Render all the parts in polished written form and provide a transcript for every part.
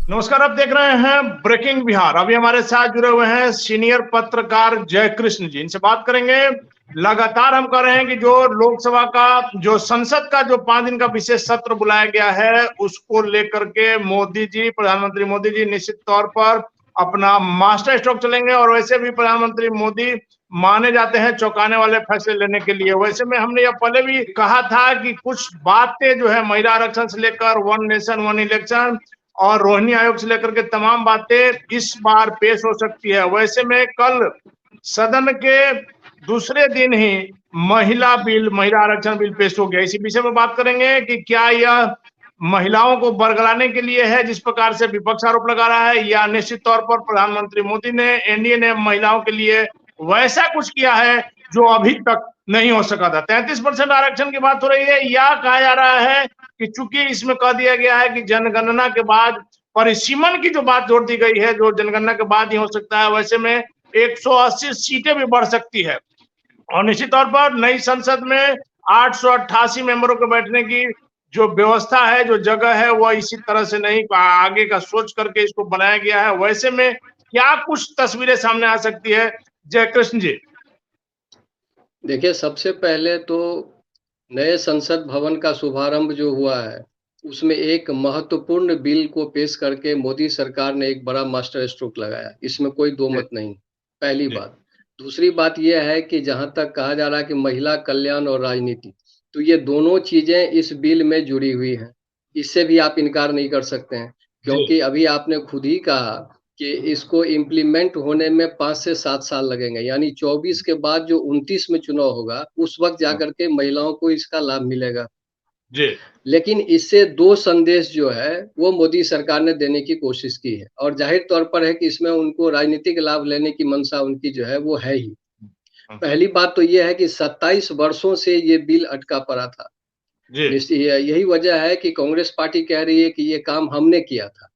नमस्कार, आप देख रहे हैं ब्रेकिंग बिहार। अभी हमारे साथ जुड़े हुए हैं सीनियर पत्रकार जयकृष्ण जी। इनसे बात करेंगे। लगातार हम कह रहे हैं कि जो लोकसभा का जो संसद का जो 5 दिन का विशेष सत्र बुलाया गया है, उसको लेकर के मोदी जी, प्रधानमंत्री मोदी जी निश्चित तौर पर अपना मास्टर स्ट्रोक चलेंगे। और वैसे भी प्रधानमंत्री मोदी माने जाते हैं चौंकाने वाले फैसले लेने के लिए। वैसे में हमने यह पहले भी कहा था कि कुछ बातें जो है महिला आरक्षण से लेकर वन नेशन वन इलेक्शन और रोहिणी आयोग से लेकर के तमाम बातें इस बार पेश हो सकती है। वैसे में कल सदन के दूसरे दिन ही महिला आरक्षण बिल पेश हो गया। इसी विषय में बात करेंगे कि क्या यह महिलाओं को बरगलाने के लिए है, जिस प्रकार से विपक्ष आरोप लगा रहा है, या निश्चित तौर पर प्रधानमंत्री मोदी ने, एनडीए ने महिलाओं के लिए वैसा कुछ किया है जो अभी तक नहीं हो सका था। 33% आरक्षण की बात हो रही है, या कहा जा रहा है कि चूंकि इसमें कह दिया गया है कि जनगणना के बाद परिसीमन की जो बात जोड़ दी गई है, जो जनगणना के बाद ही हो सकता है, वैसे में 180 सीटें भी बढ़ सकती है। और निश्चित तौर पर नई संसद में 888 मेंबरों को बैठने की जो व्यवस्था है, जो जगह है, वह इसी तरह से नहीं, आगे का सोच करके इसको बनाया गया है। वैसे में क्या कुछ तस्वीरें सामने आ सकती है जयकृष्ण जी? देखिए, सबसे पहले तो नए संसद भवन का शुभारंभ जो हुआ है, उसमें एक महत्वपूर्ण बिल को पेश करके मोदी सरकार ने एक बड़ा मास्टर स्ट्रोक लगाया। इसमें कोई दो मत नहीं, पहली बात। दूसरी बात यह है कि जहाँ तक कहा जा रहा है कि महिला कल्याण और राजनीति, तो ये दोनों चीजें इस बिल में जुड़ी हुई हैं। इससे भी आप इनकार नहीं कर सकते हैं, क्योंकि अभी आपने खुद ही कहा कि इसको इम्प्लीमेंट होने में 5 से 7 साल लगेंगे, यानी 24 के बाद जो 29 में चुनाव होगा, उस वक्त जाकर के महिलाओं को इसका लाभ मिलेगा। जी। लेकिन इससे 2 संदेश जो है वो मोदी सरकार ने देने की कोशिश की है, और जाहिर तौर पर है कि इसमें उनको राजनीतिक लाभ लेने की मंशा उनकी जो है वो है ही। पहली बात तो ये है कि 27 वर्षों से ये बिल अटका पड़ा था। यही वजह है कि कांग्रेस पार्टी कह रही है कि ये काम हमने किया था।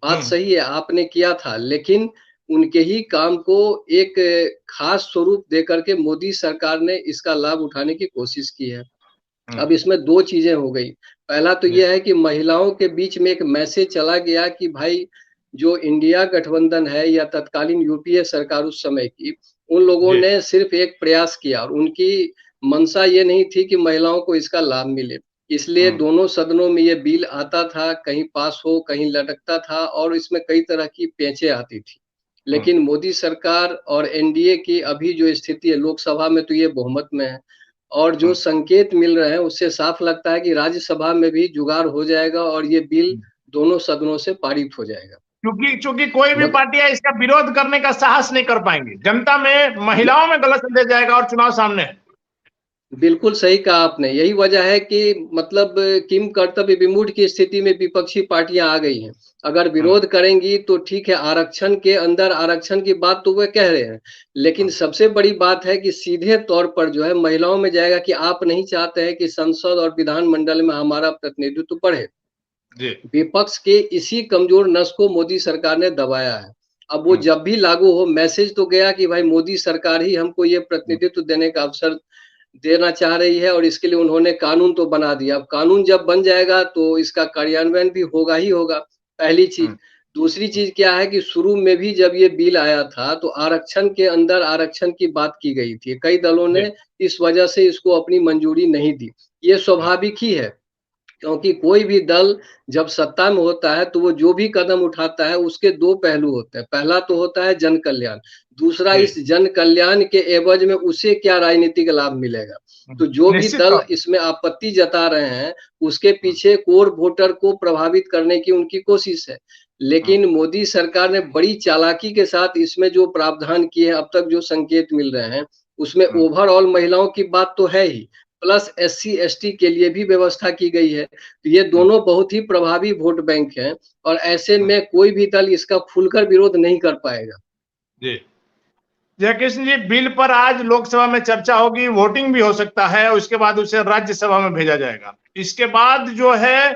बात सही है, आपने किया था, लेकिन उनके ही काम को एक खास स्वरूप देकर के मोदी सरकार ने इसका लाभ उठाने की कोशिश की है। अब इसमें 2 चीजें हो गई। पहला तो यह है कि महिलाओं के बीच में एक मैसेज चला गया कि भाई, जो इंडिया गठबंधन है या तत्कालीन यूपीए सरकार उस समय की, उन लोगों ने सिर्फ एक प्रयास किया और उनकी मंशा ये नहीं थी कि महिलाओं को इसका लाभ मिले। इसलिए दोनों सदनों में ये बिल आता था, कहीं पास हो, कहीं लटकता था, और इसमें कई तरह की पेंचें आती थी। लेकिन मोदी सरकार और एनडीए की अभी जो स्थिति है, लोकसभा में तो ये बहुमत में है, और जो संकेत मिल रहे हैं उससे साफ लगता है कि राज्यसभा में भी जुगाड़ हो जाएगा और ये बिल दोनों सदनों से पारित हो जाएगा। क्योंकि कोई भी पार्टियां इसका विरोध करने का साहस नहीं कर पाएंगी। जनता में, महिलाओं में गलत संदेश जाएगा और चुनाव सामने है। बिल्कुल सही कहा आपने। यही वजह है कि मतलब किम कर्तव्य विमूढ़ की स्थिति में विपक्षी पार्टियां आ गई हैं। अगर विरोध करेंगी तो ठीक है, आरक्षण के अंदर आरक्षण की बात तो वे कह रहे हैं, लेकिन सबसे बड़ी बात है कि सीधे तौर पर जो है महिलाओं में जाएगा कि आप नहीं चाहते हैं कि संसद और विधानमंडल में हमारा प्रतिनिधित्व बढ़े। विपक्ष के इसी कमजोर नस को मोदी सरकार ने दबाया है। अब वो जब भी लागू हो, मैसेज तो गया कि भाई मोदी सरकार ही हमको ये प्रतिनिधित्व देने का अवसर देना चाह रही है, और इसके लिए उन्होंने कानून तो बना दिया। अब कानून जब बन जाएगा तो इसका कार्यान्वयन भी होगा ही होगा, पहली चीज। दूसरी चीज क्या है कि शुरू में भी जब ये बिल आया था तो आरक्षण के अंदर आरक्षण की बात की गई थी। कई दलों ने इस वजह से इसको अपनी मंजूरी नहीं दी। ये स्वाभाविक ही है, क्योंकि कोई भी दल जब सत्ता में होता है तो वो जो भी कदम उठाता है उसके 2 पहलू होते हैं। पहला तो होता है जन कल्याण, दूसरा इस जन कल्याण के एवज में उसे क्या राजनीतिक लाभ मिलेगा। तो जो भी दल इसमें आपत्ति जता रहे हैं उसके पीछे कोर वोटर को प्रभावित करने की उनकी कोशिश है। लेकिन मोदी सरकार ने बड़ी चालाकी के साथ इसमें जो प्रावधान किए हैं, अब तक जो संकेत मिल रहे हैं, उसमें ओवरऑल महिलाओं की बात तो है ही, प्लस SC/ST के लिए भी व्यवस्था की गई है। तो ये दोनों बहुत ही प्रभावी वोट बैंक हैं, और ऐसे में कोई भी दल इसका खुलकर विरोध नहीं कर पाएगा। जी जयकृष्ण जी, बिल पर आज लोकसभा में चर्चा होगी, वोटिंग भी हो सकता है, उसके बाद उसे राज्यसभा में भेजा जाएगा। इसके बाद जो है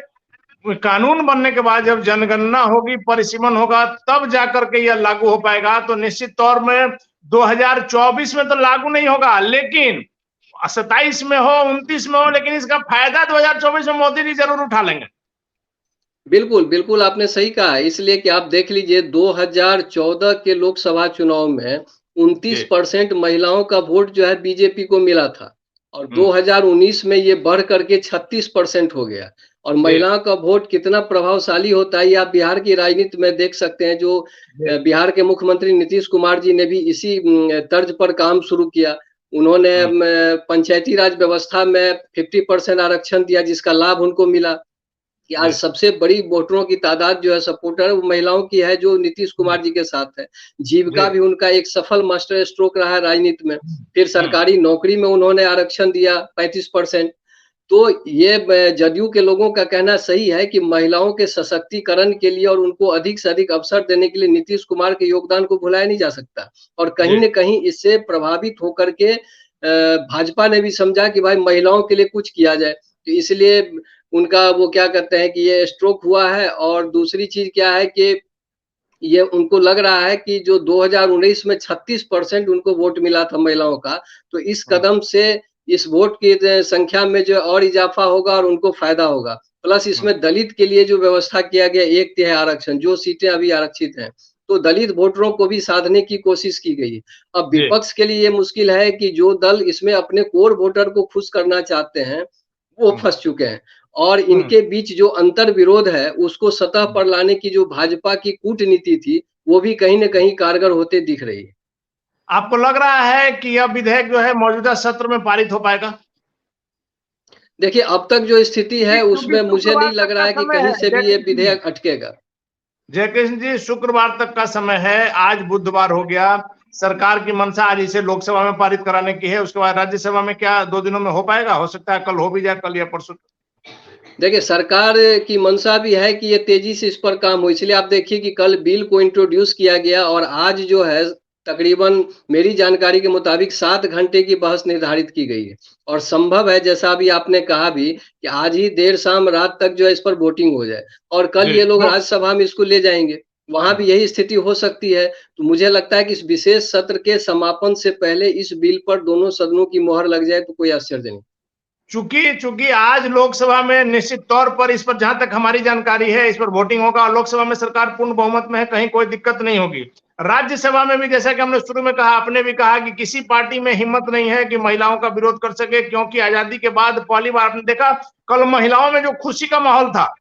कानून बनने के बाद जब जनगणना होगी, परिसीमन होगा, तब जाकर के यह लागू हो पाएगा। तो निश्चित तौर में 2024 में तो लागू नहीं होगा, लेकिन 27 में हो, 29 में हो, लेकिन इसका फायदा 2024 में मोदी जी जरूर उठा लेंगे। बिल्कुल, बिल्कुल आपने सही कहा है। इसलिए कि आप देख लीजिए 2014 के लोकसभा चुनाव में जी। 29% महिलाओं का वोट जो है बीजेपी को मिला था और हुँ, 2019 में ये बढ़ करके 36% हो गया। और जी, महिलाओं का वोट कितना प्रभावशाली होता है ये आप बिहार की राजनीति में देख सकते हैं। जो जी। बिहार के मुख्यमंत्री नीतीश कुमार जी ने भी इसी तर्ज पर काम शुरू किया। उन्होंने हुँ, पंचायती राज व्यवस्था में 50% आरक्षण दिया जिसका लाभ उनको मिला। कि आज जी। सबसे बड़ी वोटरों की तादाद जो है सपोर्टर वो महिलाओं की है जो नीतीश हुँ, कुमार जी के साथ है। जीविका जी। भी उनका एक सफल मास्टर स्ट्रोक रहा है राजनीति में। हुँ, फिर हुँ, सरकारी नौकरी में उन्होंने आरक्षण दिया 35%। तो ये जदयू के लोगों का कहना सही है कि महिलाओं के सशक्तिकरण के लिए और उनको अधिक से अधिक अवसर देने के लिए नीतीश कुमार के योगदान को भुलाया नहीं जा सकता। और कहीं जी। न कहीं इससे प्रभावित होकर के भाजपा ने भी समझा कि भाई महिलाओं के लिए कुछ किया जाए। तो इसलिए उनका वो क्या कहते हैं कि ये स्ट्रोक हुआ है। और दूसरी चीज़ क्या है कि ये उनको लग रहा है कि जो 2019 में 36% उनको वोट मिला था महिलाओं का, तो इस हुँ, कदम से इस वोट की संख्या में जो और इजाफा होगा और उनको फायदा होगा। प्लस हुँ, इसमें दलित के लिए जो व्यवस्था किया गया 1 तिहाई आरक्षण, जो सीटें अभी आरक्षित हैं, तो दलित वोटरों को भी साधने की कोशिश की गई है। अब जी। विपक्ष के लिए ये मुश्किल है कि जो दल इसमें अपने कोर वोटर को खुश करना चाहते हैं, वो हुँ, फँस चुके हैं। और हुँ। इनके बीच जो अंतर विरोध है, उसको सतह पर लाने की जो भाजपा की कूटनीति थी, वो भी कहीं न कहीं कारगर होते दिख रही है। आपको लग रहा है कि यह विधेयक जो है मौजूदा सत्र में पारित हो पाएगा? देखिए, अब तक जो स्थिति है क्योंकि उसमें मुझे शुक्रवार नहीं लग तक रहा का है कि समय कहीं है, से भी ये जयकृष्ण जी। विधेयक अटकेगा। जयकृष्ण जी, शुक्रवार तक का समय है, आज बुधवार हो गया। सरकार की मंशा आज इसे लोकसभा में पारित कराने की है, उसके बाद राज्यसभा में क्या 2 दिनों में हो पाएगा? हो सकता है कल हो भी जाए, कल या परसों। देखिए, सरकार की मंशा भी है कि ये तेज़ी से इस पर काम हो, इसलिए आप देखिए कि कल बिल को इंट्रोड्यूस किया गया और आज जो है तकरीबन मेरी जानकारी के मुताबिक 7 घंटे की बहस निर्धारित की गई है। और संभव है जैसा अभी आपने कहा भी कि आज ही देर शाम रात तक जो है इस पर वोटिंग हो जाए और कल जी, ये लोग लोक राज्यसभा में इसको ले जाएँगे। वहाँ भी यही स्थिति हो सकती है। तो मुझे लगता है कि इस विशेष सत्र के समापन से पहले इस बिल पर दोनों सदनों की मुहर लग जाए तो कोई आश्चर्य नहीं। चूंकि चूंकि आज लोकसभा में निश्चित तौर पर इस पर जहां तक हमारी जानकारी है इस पर वोटिंग होगा और लोकसभा में सरकार पूर्ण बहुमत में है, कहीं कोई दिक्कत नहीं होगी। राज्यसभा में भी जैसा कि हमने शुरू में कहा, आपने भी कहा कि किसी पार्टी में हिम्मत नहीं है कि महिलाओं का विरोध कर सके, क्योंकि आजादी के बाद पहली बार आपने देखा कल महिलाओं में जो खुशी का माहौल था।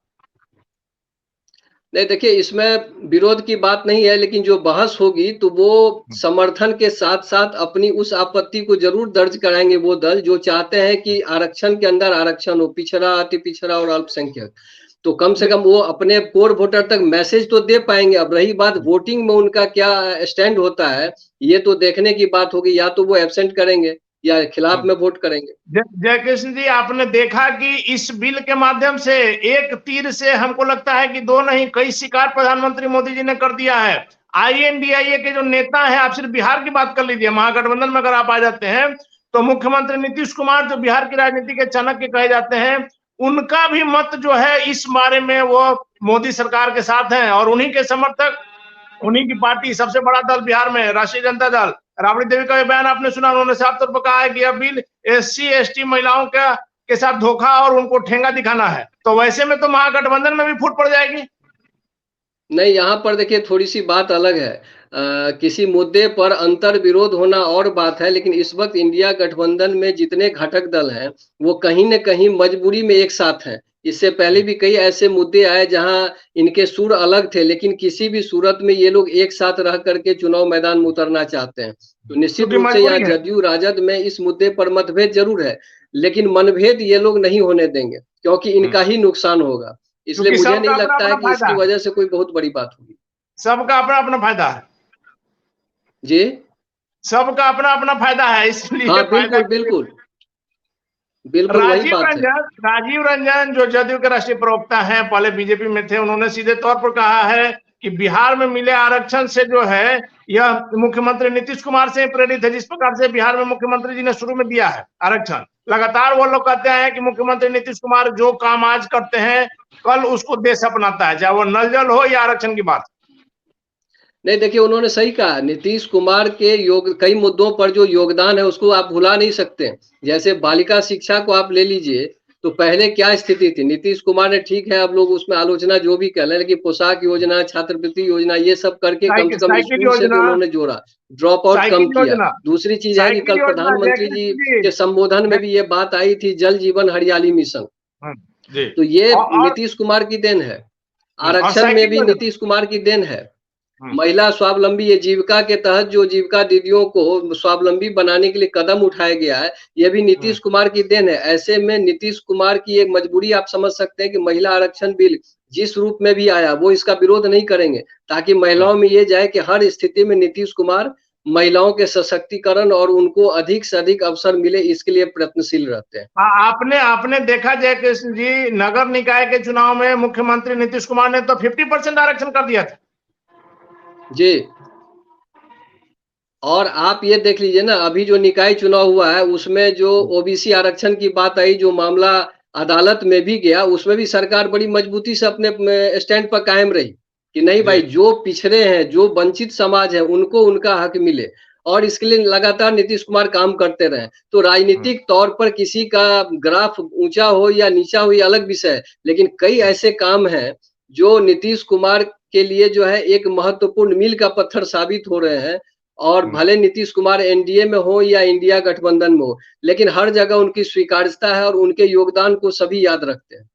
नहीं देखिए, इसमें विरोध की बात नहीं है लेकिन जो बहस होगी तो वो समर्थन के साथ-साथ अपनी उस आपत्ति को ज़रूर दर्ज कराएँगे वो दल जो चाहते हैं कि आरक्षण के अंदर आरक्षण हो, पिछड़ा, अति पिछड़ा और अल्पसंख्यक। तो कम से कम वो अपने कोर वोटर तक मैसेज तो दे पाएँगे। अब रही बात वोटिंग में उनका क्या स्टैंड होता है, ये तो देखने की बात होगी। या तो वो एब्सेंट करेंगे या खिलाफ में वोट करेंगे। जयकृष्ण जी, आपने देखा कि इस बिल के माध्यम से एक तीर से हमको लगता है कि दो नहीं कई शिकार प्रधानमंत्री मोदी जी ने कर दिया है। आईएनडीआईए के जो नेता हैं, आप सिर्फ बिहार की बात कर लीजिए, महागठबंधन में अगर आप आ जाते हैं तो मुख्यमंत्री नीतीश कुमार जो बिहार की राजनीति के चाणक्य कहे जाते हैं, उनका भी मत जो है इस बारे में वो मोदी सरकार के साथ है और उन्हीं के समर्थक, उन्हीं की पार्टी सबसे बड़ा दल बिहार में राष्ट्रीय जनता दल, राबड़ी देवी का बयान आपने सुना, उन्होंने साफ तौर पर कहा है कि यह बिल एससी एसटी महिलाओं का के साथ धोखा और उनको ठेंगा दिखाना है। तो वैसे में तो महागठबंधन में भी फूट पड़ जाएगी। नहीं, यहाँ पर देखिए थोड़ी-सी बात अलग है। किसी मुद्दे पर अंतर विरोध होना और बात है, लेकिन इस वक़्त इंडिया गठबंधन में जितने घटक दल हैं, वो कहीं न कहीं मजबूरी में एक साथ हैं। इससे पहले भी कई ऐसे मुद्दे आए जहाँ इनके सुर अलग थे, लेकिन किसी भी सूरत में ये लोग एक साथ रह कर के चुनाव मैदान में उतरना चाहते हैं। तो निश्चित क्योंकि रूप से यहाँ मजबूरी है, जदयू-राजद में इस मुद्दे पर मतभेद ज़रूर है, लेकिन मनभेद ये लोग नहीं होने देंगे, क्योंकि इनका ही नुकसान होगा। इसलिए क्योंकि मुझे सबका नहीं अपना लगता है अपना कि फायदा इसकी है, वजह से कोई बहुत बड़ी बात होगी। सबका अपना अपना फायदा है, जी? सबका अपना अपना फायदा है, इसलिए हाँ, फायदा बिल्कुल, के लिए बिल्कुल। बिल्कुल वही राजीव बात है। रंजन, राजीव रंजन जो जदयू के राष्ट्रीय प्रवक्ता हैं, पहले बीजेपी में थे, उन्होंने सीधे तौर पर कहा है कि बिहार में मिले आरक्षण से जो है यह मुख्यमंत्री नीतीश कुमार से ही प्रेरित है। जिस प्रकार से बिहार में मुख्यमंत्री जी ने शुरू में दिया है आरक्षण, लगातार वो लोग कहते हैं कि मुख्यमंत्री नीतीश कुमार जो काम आज करते हैं कल उसको देश अपनाता है, चाहे वो नल जल हो या आरक्षण की बात। नहीं देखिए उन्होंने सही कहा, नीतीश कुमार के कई मुद्दों पर जो योगदान है उसको आप भुला नहीं सकते। जैसे बालिका शिक्षा को आप ले लीजिए, तो पहले क्या स्थिति थी? नीतीश कुमार ने, ठीक है अब लोग उसमें आलोचना जो भी कर रहे हैं, लेकिन पोशाक योजना, छात्रवृत्ति योजना, ये सब करके कम से कम साइकिल स्कूल से तो योजना, उन्होंने जोड़ा, ड्रॉप आउट कम साइकिल किया। योजना, दूसरी चीज है कि कल साइकिल योजना प्रधानमंत्री जी जयकृष्ण जी। के संबोधन में भी ये बात आई थी, जल जीवन हरियाली मिशन। जी। तो ये और नीतीश कुमार की देन है। और आरक्षण में साइकिल भी योजना। नीतीश कुमार की देन है। हम्म, महिला स्वावलंबी, ये जीविका के तहत जो जीविका दीदियों को स्वावलंबी बनाने के लिए कदम उठाया गया है, ये भी हम्म, नीतीश कुमार की देन है। ऐसे में नीतीश कुमार की एक मजबूरी आप समझ सकते हैं कि महिला आरक्षण बिल जिस रूप में भी आया वो इसका विरोध नहीं करेंगे, ताकि महिलाओं में ये जाए कि हर स्थिति में नीतीश कुमार महिलाओं के सशक्तिकरण और उनको अधिक से अधिक अवसर मिले, इसके लिए प्रयत्नशील रहते हैं। आपने आपने देखा जयकृष्ण जी, नगर निकाय के चुनाव में मुख्यमंत्री नीतीश कुमार ने तो 50% आरक्षण कर दिया था। जी, और आप ये देख लीजिए ना, अभी जो निकाय चुनाव हुआ है उसमें जो ओबीसी आरक्षण की बात आई, जो मामला अदालत में भी गया, उसमें भी सरकार बड़ी मजबूती से अपने स्टैंड पर कायम रही कि नहीं भाई, जो पिछड़े हैं, जो वंचित समाज है, उनको उनका हक मिले, और इसके लिए लगातार नीतीश कुमार काम करते रहे। तो राजनीतिक तौर पर किसी का ग्राफ ऊंचा हो या नीचा हो ये अलग विषय है, लेकिन कई ऐसे काम हैं जो नीतीश कुमार के लिए जो है एक महत्वपूर्ण मील का पत्थर साबित हो रहे हैं। और भले नीतीश कुमार एनडीए में हो या इंडिया गठबंधन में हो, लेकिन हर जगह उनकी स्वीकार्यता है और उनके योगदान को सभी याद रखते हैं।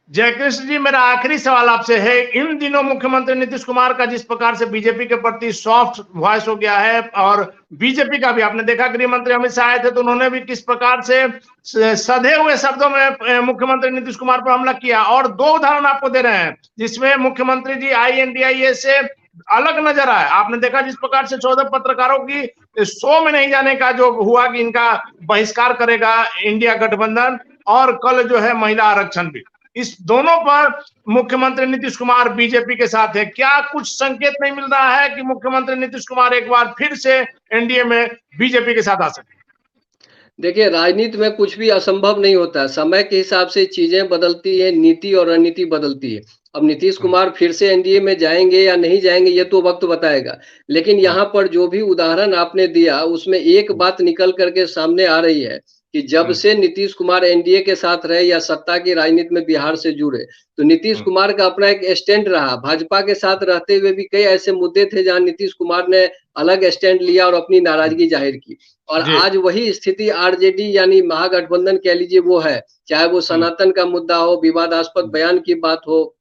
जयकृष्ण जी, मेरा आखिरी सवाल आपसे है, इन दिनों मुख्यमंत्री नीतीश कुमार का जिस प्रकार से बीजेपी के प्रति सॉफ्ट वॉइस हो गया है, और बीजेपी का भी आपने देखा, गृह मंत्री अमित शाह आए थे तो उन्होंने भी किस प्रकार से सधे हुए शब्दों में मुख्यमंत्री नीतीश कुमार पर हमला किया। और दो उदाहरण आपको दे रहे हैं जिसमें मुख्यमंत्री जी INDIA से अलग नजर आए। आपने देखा जिस प्रकार से 14 पत्रकारों की शो में नहीं जाने का जो हुआ कि इनका बहिष्कार करेगा इंडिया गठबंधन, और कल जो है महिला आरक्षण भी, इस दोनों पर मुख्यमंत्री नीतीश कुमार बीजेपी के साथ है। क्या कुछ संकेत नहीं मिल रहा है कि मुख्यमंत्री नीतीश कुमार एक बार फिर से एनडीए में बीजेपी के साथ आ सकते? देखिए, राजनीति में कुछ भी असंभव नहीं होता है, समय के हिसाब से चीजें बदलती है, नीति और रणनीति बदलती है। अब नीतीश कुमार फिर से एनडीए में जाएंगे या नहीं जाएंगे ये तो वक्त बताएगा, लेकिन यहाँ पर जो भी उदाहरण आपने दिया उसमें एक बात निकल करके सामने आ रही है कि जब से नीतीश कुमार एनडीए के साथ रहे या सत्ता की राजनीति में बिहार से जुड़े, तो नीतीश कुमार का अपना एक स्टैंड रहा। भाजपा के साथ रहते हुए भी कई ऐसे मुद्दे थे जहां नीतीश कुमार ने अलग स्टैंड लिया और अपनी नाराजगी जाहिर की। और आज वही स्थिति आरजेडी यानी महागठबंधन कह लीजिए वो है, चाहे वो सनातन का मुद्दा हो, विवादास्पद बयान की बात हो,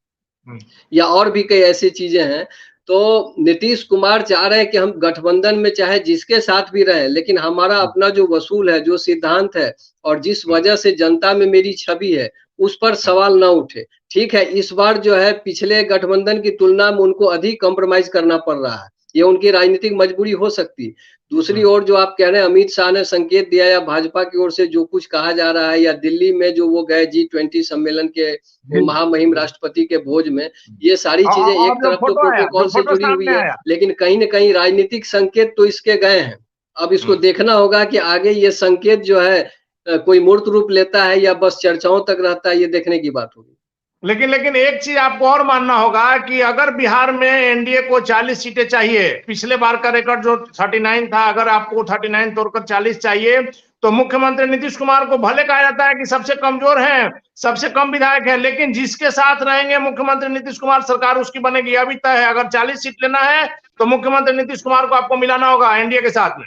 या और भी कई ऐसी चीजें हैं। तो नीतीश कुमार चाह रहे हैं कि हम गठबंधन में चाहे जिसके साथ भी रहे, लेकिन हमारा अपना जो वसूल है, जो सिद्धांत है, और जिस वजह से जनता में मेरी छवि है, उस पर सवाल ना उठे। ठीक है, इस बार जो है पिछले गठबंधन की तुलना में उनको अधिक कॉम्प्रोमाइज करना पड़ रहा है, ये उनकी राजनीतिक मजबूरी हो सकती है। दूसरी ओर जो आप कह रहे हैं, अमित शाह ने संकेत दिया या भाजपा की ओर से जो कुछ कहा जा रहा है, या दिल्ली में जो वो गए G20 सम्मेलन के महामहिम राष्ट्रपति के भोज में, ये सारी चीजें एक तरफ तो प्रोटोकॉल से जुड़ी हुई है, लेकिन कहीं ना कहीं राजनीतिक संकेत तो इसके गए हैं। अब इसको देखना होगा कि आगे ये संकेत जो है कोई मूर्त रूप लेता है या बस चर्चाओं तक रहता है, ये देखने की बात होगी। लेकिन एक चीज आपको और मानना होगा कि अगर बिहार में एनडीए को 40 सीटें चाहिए, पिछले बार का रिकॉर्ड जो 39 था, अगर आपको 39 तोड़कर 40 चाहिए, तो मुख्यमंत्री नीतीश कुमार को भले कहा जाता है कि सबसे कमजोर हैं, सबसे कम विधायक है, लेकिन जिसके साथ रहेंगे मुख्यमंत्री नीतीश कुमार, सरकार उसकी बनेगी, अभी तय है। अगर 40 सीट लेना है तो मुख्यमंत्री नीतीश कुमार को आपको मिलाना होगा एनडीए के साथ में।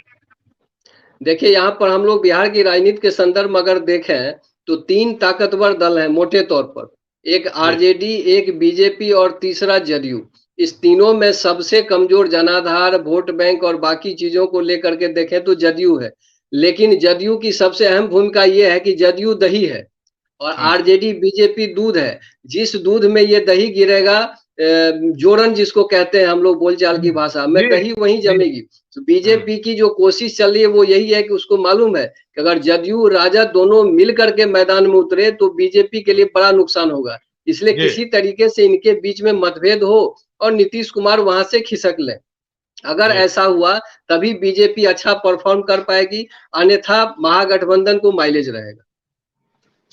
देखिए, यहाँ पर हम लोग बिहार की राजनीति के संदर्भ में अगर देखें तो 3 ताकतवर दल हैं मोटे तौर पर, एक आरजेडी, एक बीजेपी और तीसरा जदयू। इस तीनों में सबसे कमजोर जनाधार, वोट बैंक और बाकी चीजों को लेकर के देखें तो जदयू है। लेकिन जदयू की सबसे अहम भूमिका यह है कि जदयू दही है और आरजेडी बीजेपी दूध है। जिस दूध में ये दही गिरेगा, जोरन जिसको कहते हैं हम लोग बोलचाल की भाषा में, दही वहीं जमेगी। तो बीजेपी की जो कोशिश चल रही है वो यही है कि उसको मालूम है कि अगर जदयू राजद दोनों मिल करके मैदान में उतरे तो बीजेपी के लिए बड़ा नुकसान होगा। इसलिए किसी तरीके से इनके बीच में मतभेद हो और नीतीश कुमार वहां से खिसक ले। अगर ऐसा हुआ तभी बीजेपी अच्छा परफॉर्म कर पाएगी, अन्यथा महागठबंधन को माइलेज रहेगा।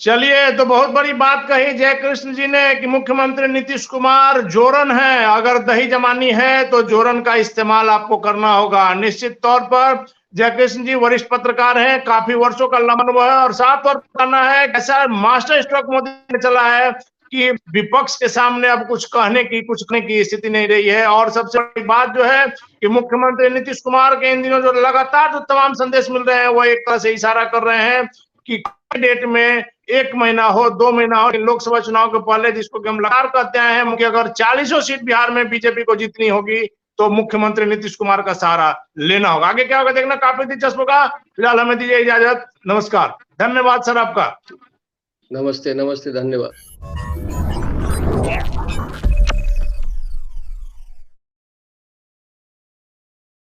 चलिए, तो बहुत बड़ी बात कही जयकृष्ण जी ने कि मुख्यमंत्री नीतीश कुमार जोरन है, अगर दही जमानी है तो जोरन का इस्तेमाल आपको करना होगा। निश्चित तौर पर जयकृष्ण जी वरिष्ठ पत्रकार हैं, काफी वर्षों का लंबा अनुभव है और साफ तौर पर कहना है ऐसा मास्टर स्ट्रोक मोदी ने चला है कि विपक्ष के सामने अब कुछ कहने की स्थिति नहीं रही है। और सबसे बड़ी बात जो है कि मुख्यमंत्री नीतीश कुमार के इन दिनों जो लगातार जो तमाम संदेश मिल रहे हैं वो एक तरह से इशारा कर रहे हैं कि डेट में 1 महीना हो 2 महीना हो लोकसभा चुनाव के पहले, जिसको कि हम लगातार कहते हैं कि अगर 40 सीट बिहार में बीजेपी को जीतनी होगी तो मुख्यमंत्री नीतीश कुमार का सहारा लेना होगा। आगे क्या होगा देखना काफी दिलचस्प होगा। फिलहाल हमें दीजिए इजाजत, नमस्कार, धन्यवाद सर आपका। नमस्ते, धन्यवाद।